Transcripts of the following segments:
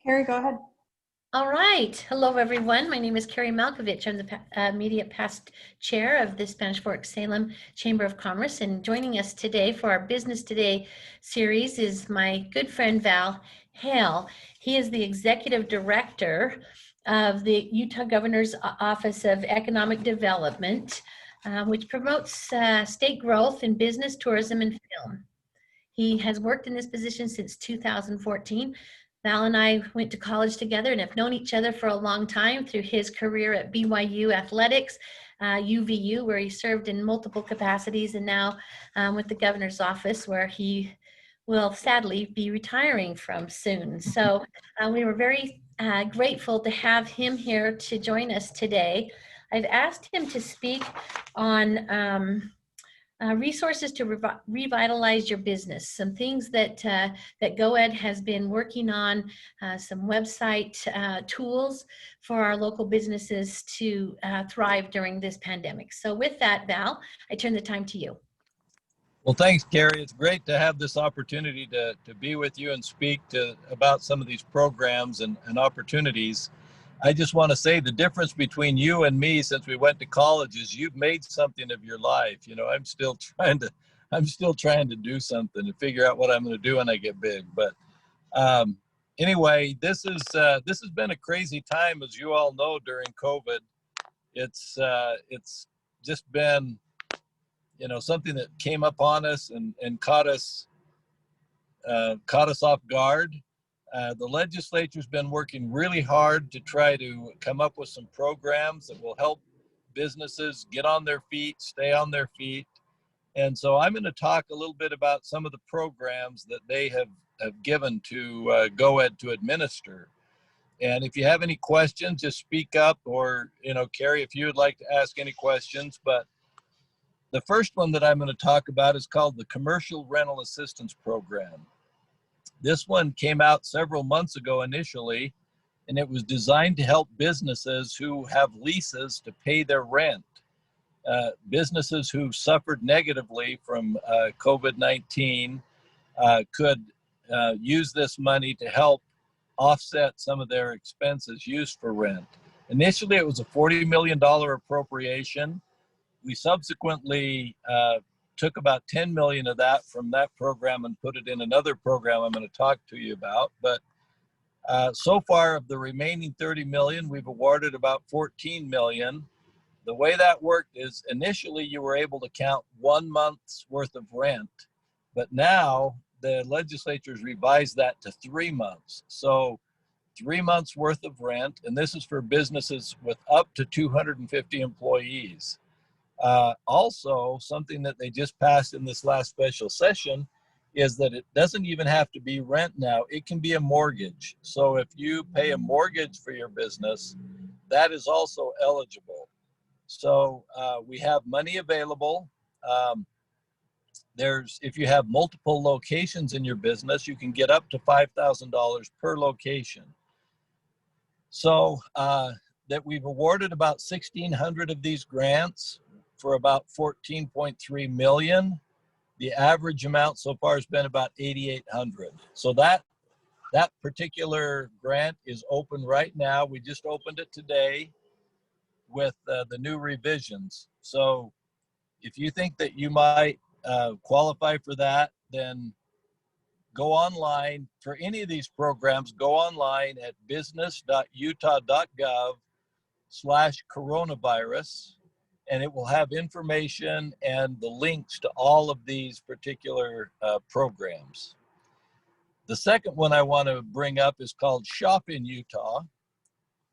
Carrie, go ahead. All right. Hello, everyone. My name is Carrie Malkovich. I'm the immediate past chair of the Spanish Fork Salem Chamber of Commerce. And joining us today for our Business Today series is my good friend, Val Hale. He is the executive director of the Utah Governor's Office of Economic Development, which promotes state growth in business, tourism, and film. He has worked in this position since 2014. Val and I went to college together and have known each other for a long time through his career at BYU Athletics, UVU, where he served in multiple capacities, and now with the governor's office, where he will sadly be retiring from soon. So we were very grateful to have him here to join us today. I've asked him to speak on resources to revitalize your business, some things that that GoEd has been working on, some website tools for our local businesses to thrive during this pandemic. So with that, Val, I turn the time to you. Well, thanks, Carrie. It's great to have this opportunity to be with you and speak about some of these programs and opportunities. I just want to say the difference between you and me since we went to college is you've made something of your life. You know, I'm still trying to do something to figure out what I'm going to do when I get big. But anyway, this has been a crazy time, as you all know, during COVID. It's just been, you know, something that came up on us and caught us off guard. The legislature's been working really hard to try to come up with some programs that will help businesses get on their feet, stay on their feet. And so I'm going to talk a little bit about some of the programs that they have given to GoEd to administer. And if you have any questions, just speak up, or, you know, Carrie, if you would like to ask any questions. But the first one that I'm going to talk about is called the Commercial Rental Assistance Program. This one came out several months ago initially, and it was designed to help businesses who have leases to pay their rent. Businesses who suffered negatively from COVID-19 could use this money to help offset some of their expenses used for rent. Initially, it was a $40 million appropriation. We subsequently took about 10 million of that from that program and put it in another program I'm going to talk to you about. But so far, of the remaining 30 million, we've awarded about 14 million. The way that worked is initially you were able to count 1 month's worth of rent, but now the legislature's revised that to 3 months. So 3 months worth of rent, and this is for businesses with up to 250 employees. Also, something that they just passed in this last special session is that it doesn't even have to be rent now. It can be a mortgage. So if you pay a mortgage for your business, that is also eligible. So we have money available. If you have multiple locations in your business, you can get up to $5,000 per location. So that we've awarded about 1,600 of these grants for about 14.3 million. The average amount so far has been about 8,800. So that particular grant is open right now. We just opened it today with the new revisions. So if you think that you might qualify for that, then go online for any of these programs. Go online at business.utah.gov/coronavirus. And it will have information and the links to all of these particular programs. The second one I want to bring up is called Shop in Utah.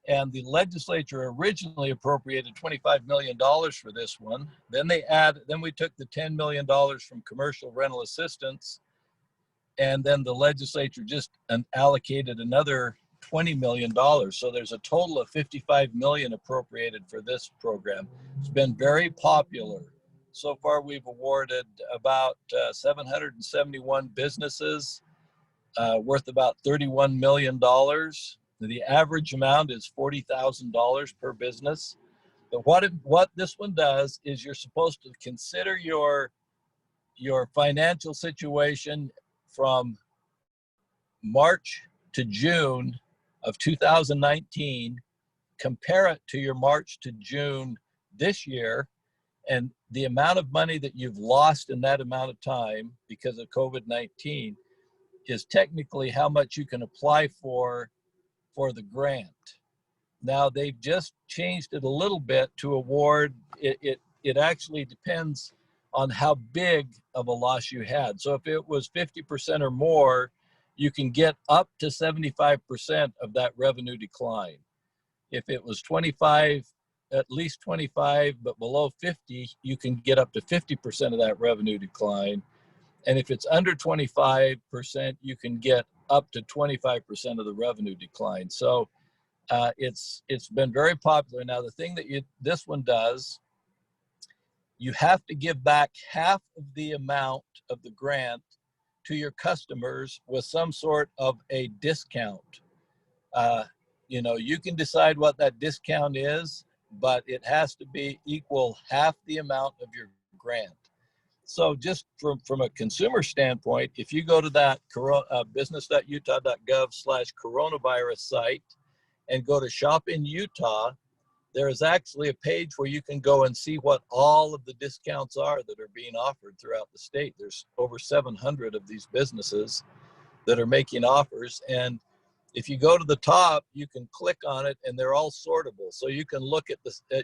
And the legislature originally appropriated $25 million for this one. Then we took the $10 million from commercial rental assistance. And then the legislature just allocated another $20 million. So there's a total of $55 million appropriated for this program. It's been very popular. So far, we've awarded about 771 businesses worth about $31 million. The average amount is $40,000 per business. But what this one does is you're supposed to consider your financial situation from March to June of 2019, compare it to your March to June this year, and the amount of money that you've lost in that amount of time because of COVID-19 is technically how much you can apply for the grant. Now they've just changed it a little bit to award it actually depends on how big of a loss you had. So if it was 50% or more, you can get up to 75% of that revenue decline. If it was 25, at least 25, but below 50, you can get up to 50% of that revenue decline. And if it's under 25%, you can get up to 25% of the revenue decline. So it's been very popular. Now, the thing that this one does, you have to give back half of the amount of the grant to your customers with some sort of a discount. You can decide what that discount is, but it has to be equal half the amount of your grant. So just from a consumer standpoint, if you go to that business.utah.gov/coronavirus site and go to Shop in Utah, there is actually a page where you can go and see what all of the discounts are that are being offered throughout the state. There's over 700 of these businesses that are making offers. And if you go to the top, you can click on it and they're all sortable. So you can look at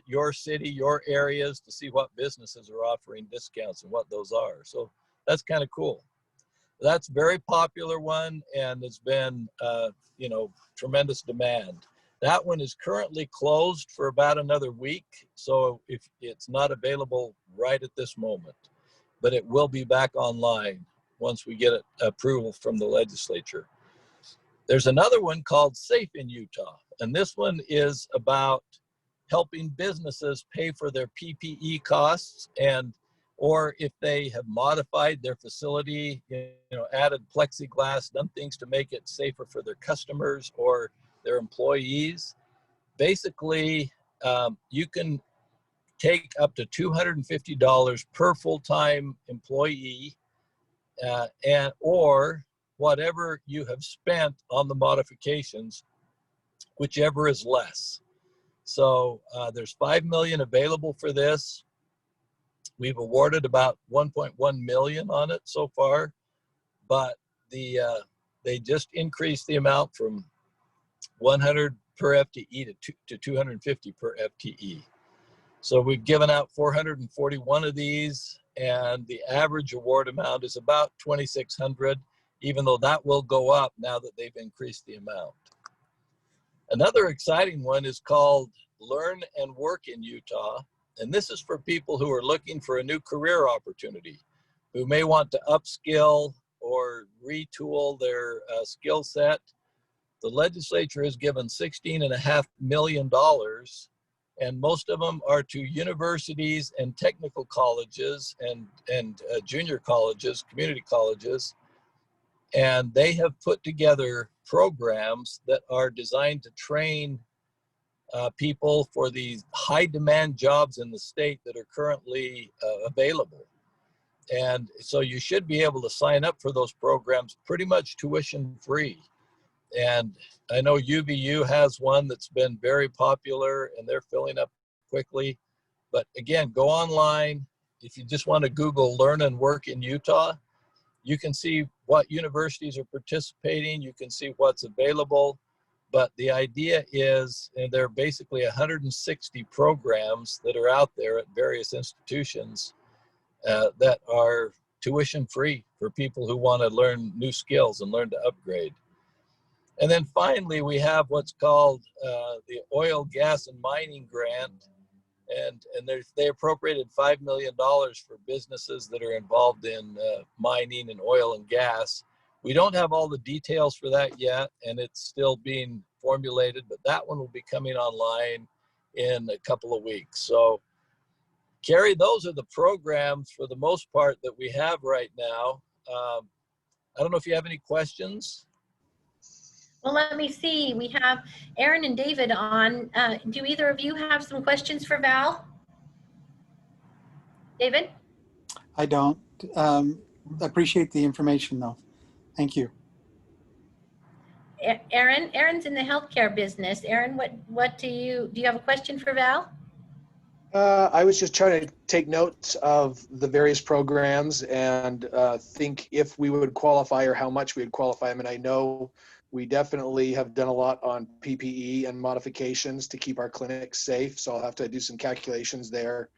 your city, your areas to see what businesses are offering discounts and what those are. So that's kind of cool. That's a very popular one, and it's been, tremendous demand. That one is currently closed for about another week. So if it's not available right at this moment, but it will be back online once we get approval from the legislature. There's another one called Safe in Utah, and this one is about helping businesses pay for their PPE costs, or if they have modified their facility, added plexiglass, done things to make it safer for their customers or their employees. Basically, you can take up to $250 per full-time employee, or whatever you have spent on the modifications, whichever is less. So there's 5 million available for this. We've awarded about 1.1 million on it so far, but they just increased the amount from 100 per FTE to 250 per FTE. So we've given out 441 of these, and the average award amount is about 2,600, even though that will go up now that they've increased the amount. Another exciting one is called Learn and Work in Utah. And this is for people who are looking for a new career opportunity, who may want to upskill or retool their skill set. The legislature has given $16.5 million, and most of them are to universities and technical colleges and junior colleges, community colleges. And they have put together programs that are designed to train people for these high demand jobs in the state that are currently available. And so you should be able to sign up for those programs pretty much tuition free. And I know UVU has one that's been very popular and they're filling up quickly. But again, go online. If you just want to Google Learn and Work in Utah, you can see what universities are participating. You can see what's available. But the idea is, and there are basically 160 programs that are out there at various institutions that are tuition free for people who want to learn new skills and learn to upgrade. And then finally, we have what's called the Oil, Gas, and Mining Grant. And they appropriated $5 million for businesses that are involved in mining and oil and gas. We don't have all the details for that yet, and it's still being formulated, but that one will be coming online in a couple of weeks. So, Carrie, those are the programs for the most part that we have right now. I don't know if you have any questions. Well, let me see. We have Aaron and David on. Do either of you have some questions for Val? David? I don't. Appreciate the information, though. Thank you. Aaron. Aaron's in the healthcare business. Aaron, what do you have a question for Val? I was just trying to take notes of the various programs and think if we would qualify or how much we would qualify. I mean, I know we definitely have done a lot on PPE and modifications to keep our clinics safe. So I'll have to do some calculations there.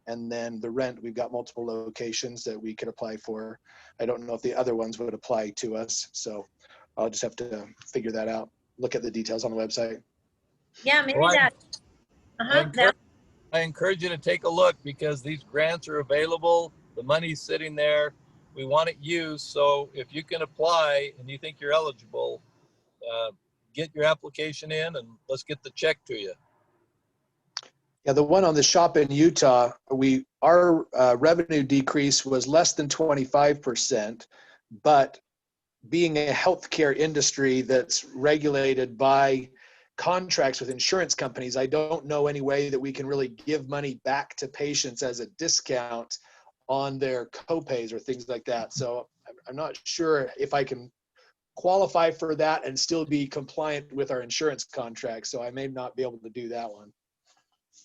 And then the rent, we've got multiple locations that we could apply for. I don't know if the other ones would apply to us. So I'll just have to figure that out. Look at the details on the website. Yeah, maybe Well, that. I Val. encourage, I encourage you to take a look because these grants are available. The money's sitting there. We want it used. So if you can apply and you think you're eligible, get your application in and let's get the check to you. Yeah, the one on the shop in Utah, our revenue decrease was less than 25%, but being a healthcare industry that's regulated by contracts with insurance companies, I don't know any way that we can really give money back to patients as a discount on their copays or things like that. So I'm not sure if I can qualify for that and still be compliant with our insurance contract. So I may not be able to do that one.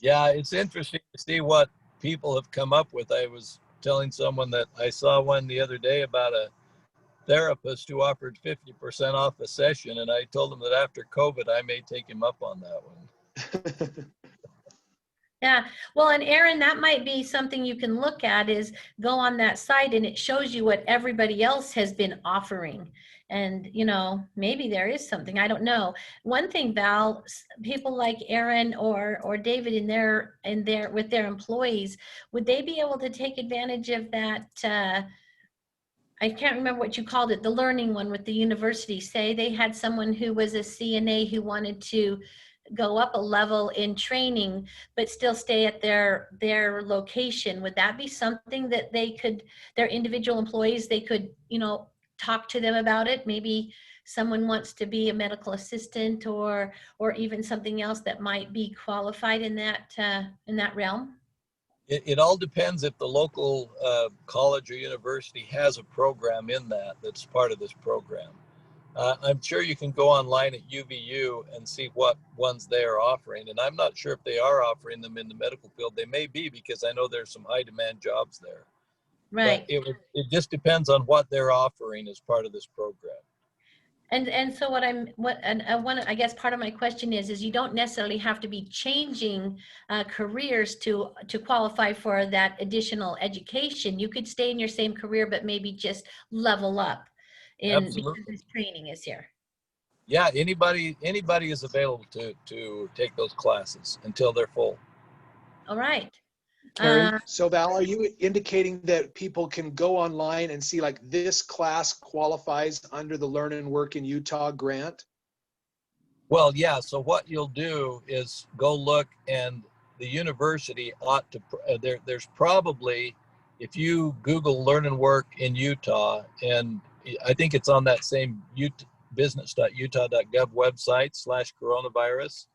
Yeah, it's interesting to see what people have come up with. I was telling someone that I saw one the other day about a therapist who offered 50% off a session. And I told him that after COVID, I may take him up on that one. Yeah, well, and Aaron, that might be something you can look at is go on that site and it shows you what everybody else has been offering. And, maybe there is something, I don't know. One thing, Val, people like Aaron or David with their employees, would they be able to take advantage of that? I can't remember what you called it, the learning one with the university. Say they had someone who was a CNA who wanted to go up a level in training, but still stay at their location. Would that be something that their individual employees, they could, talk to them about it? Maybe someone wants to be a medical assistant or even something else that might be qualified in that realm. It all depends if the local college or university has a program in that's part of this program. I'm sure you can go online at UVU and see what ones they are offering. And I'm not sure if they are offering them in the medical field. They may be because I know there's some high demand jobs there. Right. But it just depends on what they're offering as part of this program. And so I guess part of my question is you don't necessarily have to be changing careers to qualify for that additional education. You could stay in your same career, but maybe just level up because this training is here. Yeah, anybody is available to take those classes until they're full. All right. So Val, are you indicating that people can go online and see like this class qualifies under the Learn and Work in Utah grant? Well, yeah. So what you'll do is go look, and the university ought to. There's probably, if you Google Learn and Work in Utah, and I think it's on that same business.utah.gov website /coronavirus.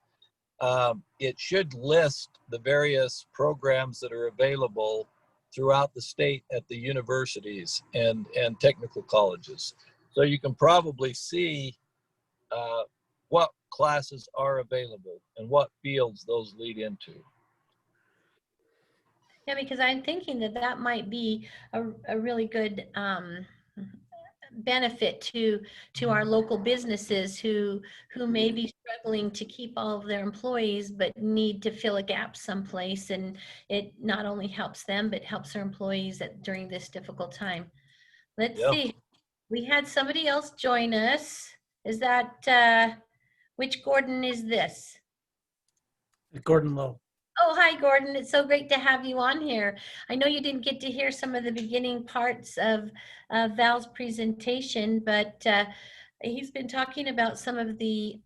It should list the various programs that are available throughout the state at the universities and technical colleges. So you can probably see what classes are available and what fields those lead into. Yeah, because I'm thinking that might be a really good benefit to our local businesses who may be struggling to keep all of their employees but need to fill a gap someplace, and it not only helps them but helps their employees during this difficult time. Let's see, we had somebody else join us. Is that which Gordon is this? Gordon Lowe. Oh, hi, Gordon. It's so great to have you on here. I know you didn't get to hear some of the beginning parts of Val's presentation, but he's been talking about some of the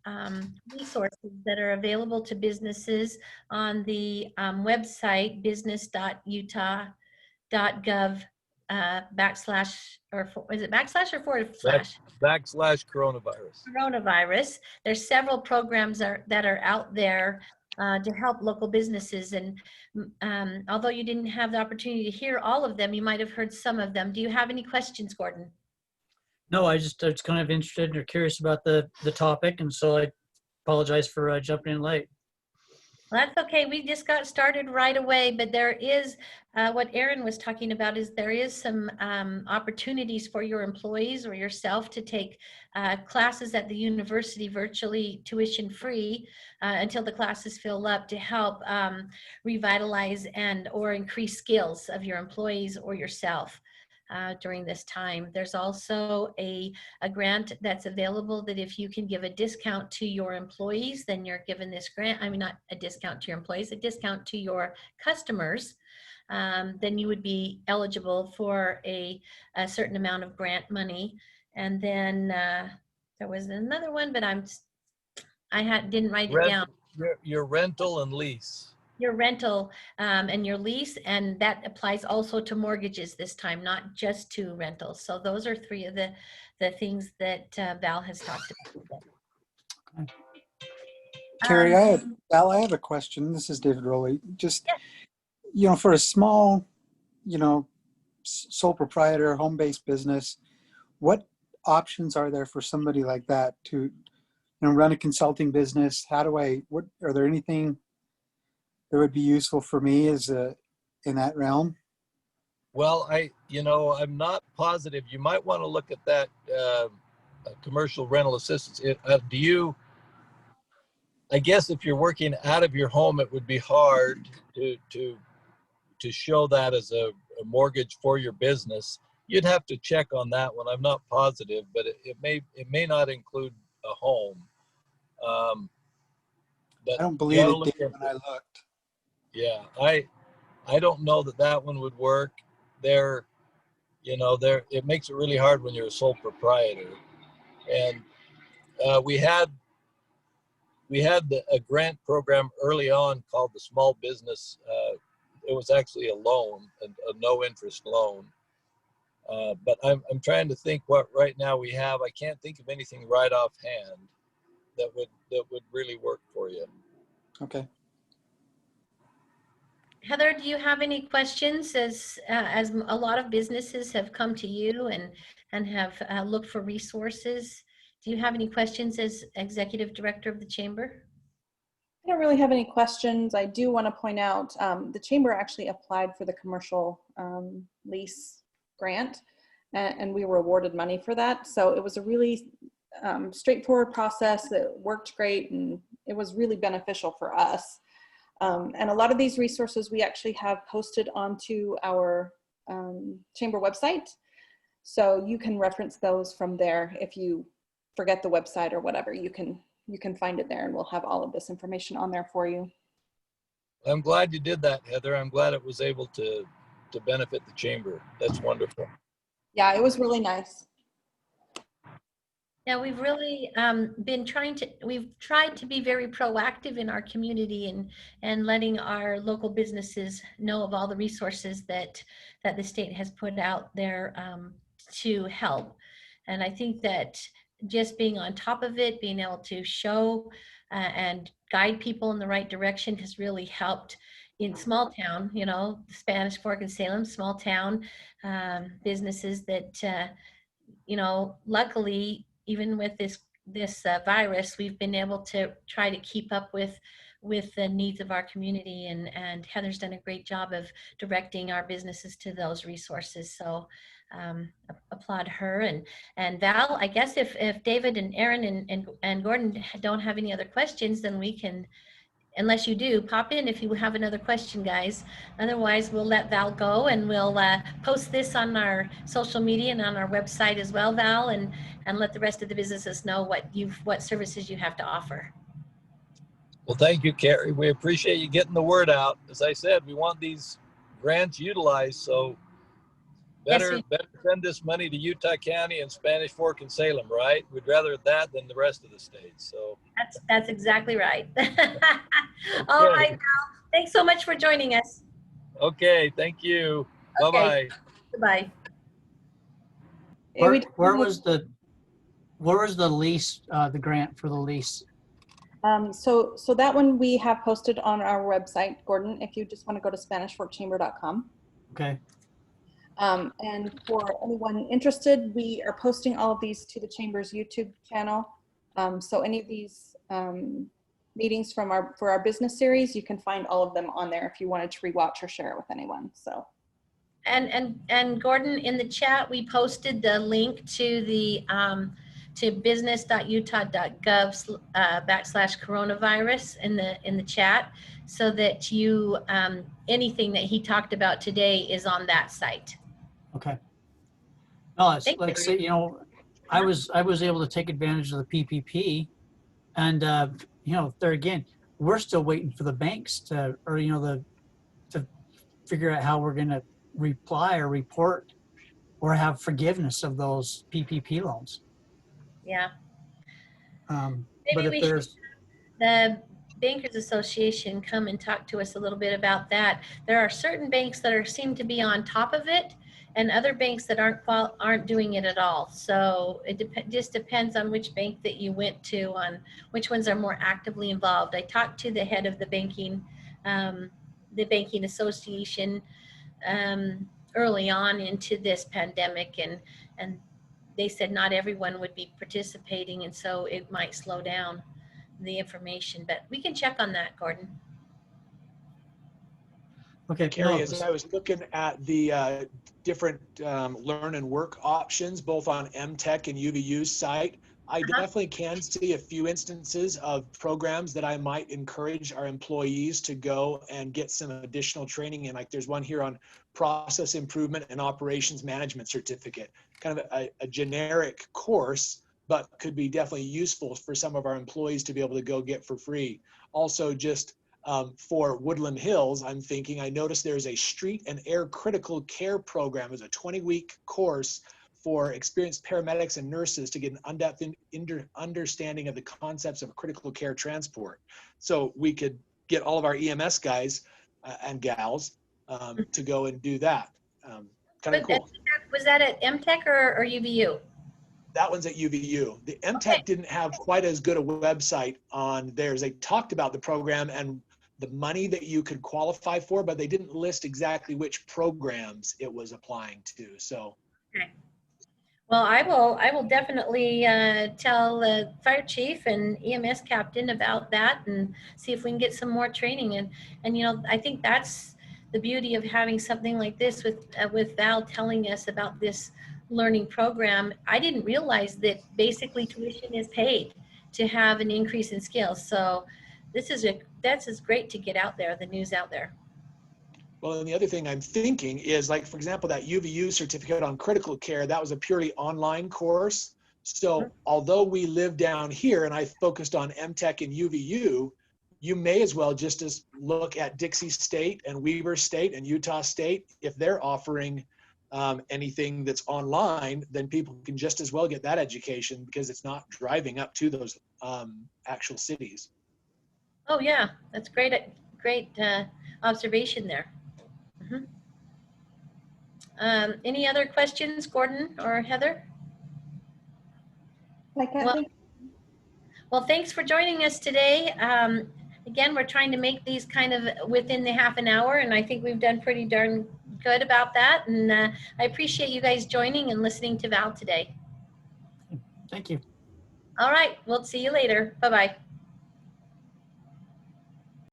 resources that are available to businesses on the website, business.utah.gov is it backslash or forward slash? /coronavirus. There's several programs that are out there to help local businesses. And although you didn't have the opportunity to hear all of them, you might have heard some of them. Do you have any questions, Gordon? No, I was kind of interested or curious about the topic, and so I apologize for jumping in late. Well, that's okay. We just got started right away, but there is, what Aaron was talking about is there is some opportunities for your employees or yourself to take classes at the university virtually tuition free until the classes fill up to help revitalize and or increase skills of your employees or yourself. During this time. There's also a grant that's available that if you can give a discount to your employees, then you're given this grant. I mean, not a discount to your employees, a discount to your customers. Then you would be eligible for a certain amount of grant money. And then there was another one, but didn't write it down. Your rental and lease. Your rental and your lease, and that applies also to mortgages this time, not just to rentals. So those are three of the things that Val has talked about. Carrie, Val, I have a question. This is David Rowley. Just, Yeah. For a small, sole proprietor, home-based business, what options are there for somebody like that to, run a consulting business? Are there anything that would be useful for me in that realm? Well, I'm not positive. You might want to look at that commercial rental assistance. I guess if you're working out of your home, it would be hard to show that as a mortgage for your business. You'd have to check on that one. I'm not positive, but it may not include a home. But I don't believe it did when I looked. Yeah, I don't know that one would work. It makes it really hard when you're a sole proprietor. And we had a grant program early on called the Small Business. It was actually a loan, a no interest loan. But I'm trying to think what right now we have. I can't think of anything right offhand that would really work for you. Okay. Heather, do you have any questions as a lot of businesses have come to you and have looked for resources? Do you have any questions as executive director of the chamber? I don't really have any questions. I do want to point out the chamber actually applied for the commercial lease grant, and we were awarded money for that. So it was a really straightforward process that worked great, and it was really beneficial for us. And a lot of these resources we actually have posted onto our chamber website. So you can reference those from there. If you forget the website or whatever, you can find it there, and we'll have all of this information on there for you. I'm glad you did that, Heather. I'm glad it was able to benefit the chamber. That's wonderful. Yeah, it was really nice. Yeah, we've really we've tried to be very proactive in our community and letting our local businesses know of all the resources that the state has put out there to help. And I think that just being on top of it, being able to show and guide people in the right direction has really helped in small town, the Spanish Fork and Salem, small town businesses that, luckily, even with this virus, we've been able to try to keep up with the needs of our community, and Heather's done a great job of directing our businesses to those resources. So applaud her. And Val, I guess if David and Aaron and Gordon don't have any other questions, then we can, unless you do, pop in if you have another question, guys. Otherwise, we'll let Val go, and we'll post this on our social media and on our website as well, Val, and let the rest of the businesses know what services you have to offer. Well, thank you, Carrie. We appreciate you getting the word out. As I said, we want these grants utilized, so better send this money to Utah County and Spanish Fork and Salem, right? We'd rather that than the rest of the state. So that's exactly right. All right, Val. Thanks so much for joining us. Okay, thank you. Okay. Bye-bye. Goodbye. Where was the lease, the grant for the lease? So that one we have posted on our website, Gordon, if you just want to go to SpanishForkChamber.com. Okay. And for anyone interested, we are posting all of these to the Chamber's YouTube channel. So any of these meetings for our business series, you can find all of them on there if you wanted to rewatch or share it with anyone. So. And Gordon, in the chat, we posted the link to the to business.utah.gov /coronavirus in the chat, so that you anything that he talked about today is on that site. Okay. No, it's Thank like you. say, I was able to take advantage of the PPP, and there again, we're still waiting for the banks to figure out how we're going to reply or report or have forgiveness of those PPP loans. Yeah. But Maybe if we should there's the Bankers Association come and talk to us a little bit about that. There are certain banks that seem to be on top of it, and other banks that aren't doing it at all. So it just depends on which bank that you went to, on which ones are more actively involved. I talked to the head of the banking association early on into this pandemic, and they said not everyone would be participating, and so it might slow down the information, but we can check on that, Gordon. okay. Carrie, No, as I was looking at the different learn and work options, both on MTech and UVU's site, I definitely can see a few instances of programs that I might encourage our employees to go and get some additional training in. Like there's one here on process improvement and operations management certificate, kind of a generic course, but could be definitely useful for some of our employees to be able to go get for free. Also, just for Woodland Hills, I'm thinking, I noticed there's a street and air critical care program. It's a 20-week course for experienced paramedics and nurses to get an in-depth understanding of the concepts of critical care transport. So we could get all of our EMS guys and gals to go and do that. Kind of cool. Was that at MTech or UVU? That one's at UVU. The MTech Okay. didn't have quite as good a website on theirs. They talked about the program and the money that you could qualify for, but they didn't list exactly which programs it was applying to. So. Okay. Well, I will definitely tell the fire chief and EMS captain about that and see if we can get some more training. And I think that's the beauty of having something like this with Val telling us about this learning program. I didn't realize that basically tuition is paid to have an increase in skills. So that's great to get out there, the news out there. Well, and the other thing I'm thinking is, like, for example, that UVU certificate on critical care, that was a purely online course. So although we live down here and I focused on MTech and UVU, you may as well just as look at Dixie State and Weber State and Utah State. If they're offering anything that's online, then people can just as well get that education because it's not driving up to those actual cities. Oh yeah, that's great observation there. Any other questions, Gordon or Heather? Well, thanks for joining us today. Again, we're trying to make these kind of within the half an hour, and I think we've done pretty darn good about that. And I appreciate you guys joining and listening to Val today. Thank you. All right, we'll see you later. Bye-bye.